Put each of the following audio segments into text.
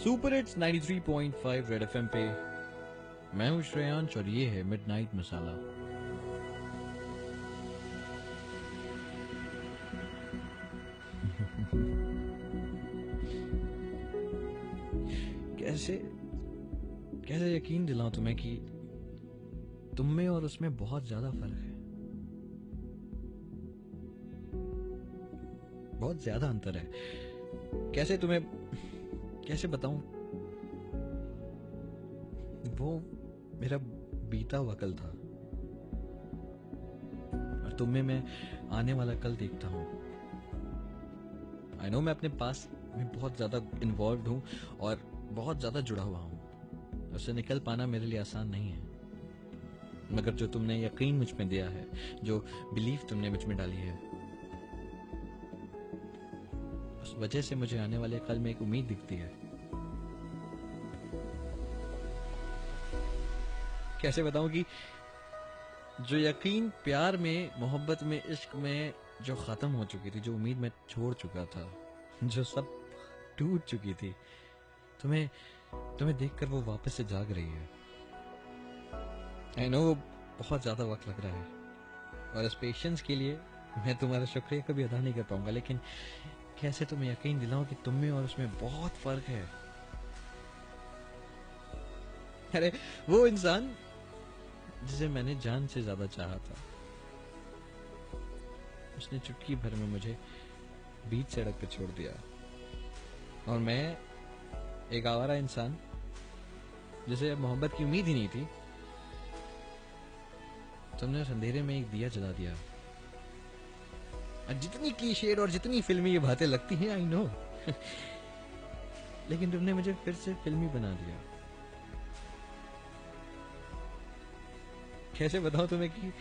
Super hits 93.5 red FM पे मैं हूं श्रेयांश और ये है मिडनाइट मसाला। कैसे कैसे यकीन दिलाऊं तुम्हें कि तुम में और उसमें बहुत ज्यादा फर्क है, बहुत ज्यादा अंतर है। कैसे बताऊं? वो मेरा बीता हुआ कल था और तुम में मैं आने वाला कल देखता हूं। आई नो मैं अपने पास में बहुत ज्यादा इन्वॉल्व हूं और बहुत ज्यादा जुड़ा हुआ हूं। उससे निकल पाना मेरे लिए आसान नहीं है, मगर जो तुमने यकीन मुझ में दिया है, जो बिलीफ तुमने मुझ में डाली है, उस वजह से मुझे आने वाले कल में एक उम्मीद दिखती है। कैसे बताऊं कि जो यकीन प्यार में, मोहब्बत में, इश्क में जो खत्म हो चुकी थी, जो उम्मीद मैं छोड़ चुका था, जो सब टूट चुकी थी, तुम्हें देखकर वो वापस से जाग रही है। आई नो बहुत ज्यादा वक्त लग रहा है और इस पेशेंस के लिए मैं तुम्हारा शुक्रिया कभी अदा नहीं कर पाऊंगा, लेकिन कैसे तुम्हें यकीन दिलाऊं कि तुम में और उसमें बहुत फर्क है। अरे वो इंसान जिसे मैंने जान से ज्यादा चाहा था, उसने चुटकी भर में मुझे बीच सड़क पे छोड़ दिया, और मैं एक आवारा इंसान जिसे मोहब्बत की उम्मीद ही नहीं थी, तुमने उस अंधेरे में एक दिया जला दिया। जितनी क्लीशेड और जितनी फिल्मी ये बातें लगती हैं, आई नो लेकिन तुमने मुझे फिर से फिल्मी बना दिया। कैसे बताऊं तुम्हें कि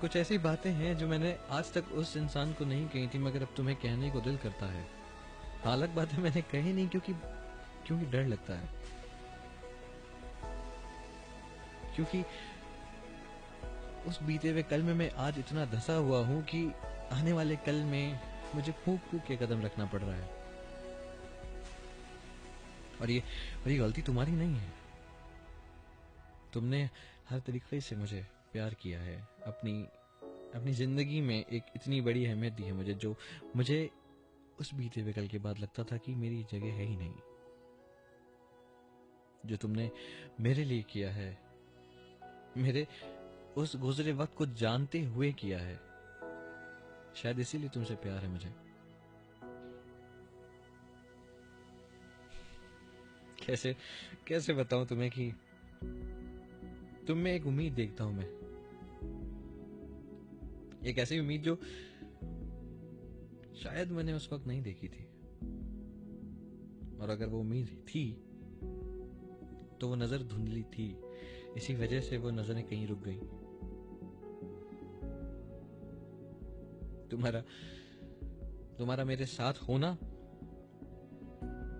कुछ ऐसी बातें हैं जो मैंने आज तक उस इंसान को नहीं कही थी, मगर अब तुम्हें कहने को दिल करता है। अलग बात है मैंने कही नहीं क्योंकि डर लगता है, क्योंकि उस बीते हुए कल में मैं आज इतना धंसा हुआ हूं कि आने वाले कल में मुझे फूंक फूंक के कदम रखना पड़ रहा है। और ये गलती तुम्हारी नहीं है। तुमने हर तरीके से मुझे प्यार किया है, अपनी जिंदगी में एक इतनी बड़ी अहमियत दी है मुझे, जो मुझे उस बीते हुए कल के बाद लगता था कि मेरी जगह है ही नहीं। जो तुमने मेरे लिए किया है, मेरे उस गुजरे वक्त को जानते हुए किया है, शायद इसीलिए तुमसे प्यार है मुझे। कैसे बताऊं तुम्हें कि तुम में एक उम्मीद देखता हूं मैं, एक ऐसी उम्मीद जो शायद मैंने उस वक्त नहीं देखी थी, और अगर वो उम्मीद थी तो वो नजर धुंधली थी, इसी वजह से वो नजरें कहीं रुक गई। तुम्हारा मेरे साथ होना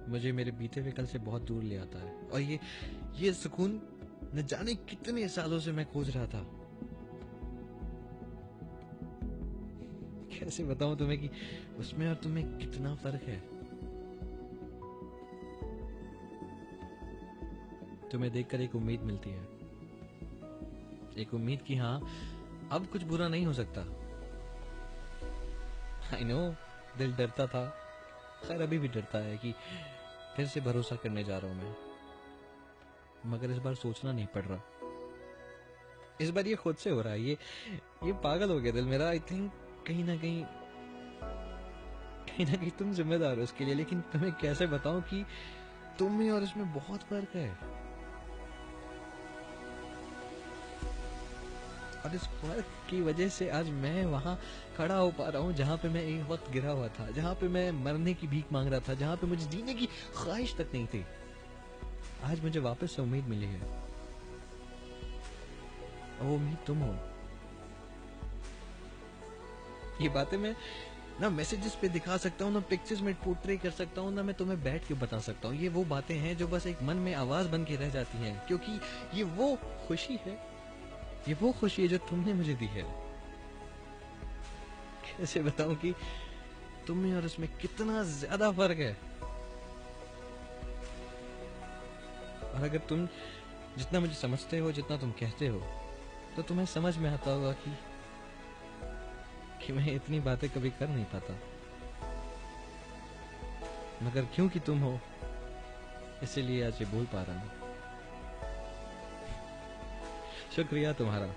मुझे मेरे बीते हुए कल से बहुत दूर ले आता है, और ये सुकून न जाने कितने सालों से मैं खोज रहा था। कैसे बताऊं तुम्हें कि उसमें और तुम्हें कितना फर्क है। तुम्हें देखकर एक उम्मीद मिलती है, एक उम्मीद कि हाँ अब कुछ बुरा नहीं हो सकता। आई नो दिल डरता था, खैर अभी भी डरता है कि फिर से भरोसा करने जा रहा हूं मैं, मगर इस बार सोचना नहीं पड़ रहा। इस बार ये खुद से हो रहा है, ये पागल हो गया दिल मेरा। आई थिंक कहीं ना कहीं तुम जिम्मेदार हो इसके लिए, लेकिन तुम्हें कैसे बताऊं कि तुम में और इसमें बहुत फर्क है। और इस फर्क की वजह से आज मैं वहां खड़ा हो पा रहा हूं जहां पे मैं एक वक्त गिरा हुआ था, जहां पे मैं मरने की भीख मांग रहा था, जहां पे मुझे जीने की ख्वाहिश तक नहीं थी। आज मुझे वापस से उम्मीद मिली है, और वो उम्मीद तुम हो। ये बातें मैं ना मैसेजेस पे दिखा सकता हूँ, ना पिक्चर्स में पोर्ट्रे कर सकता हूँ, ना मैं तुम्हें बैठ के बता सकता हूँ। ये वो बातें हैं जो बस एक मन में आवाज बन के रह जाती हैं, क्योंकि ये वो खुशी है, ये वो खुशी है जो तुमने मुझे दी है। कैसे बताऊं कि तुम में और उसमें कितना ज्यादा फर्क है। और अगर तुम जितना मुझे समझते हो, जितना तुम कहते हो, तो तुम्हें समझ में आता होगा कि मैं इतनी बातें कभी कर नहीं पाता, मगर क्योंकि तुम हो इसीलिए आज ये बोल पा रहा हूं। शुक्रिया तुम्हारा।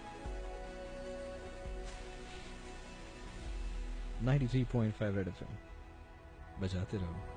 93.5 रेड एफएम बजाते रहो।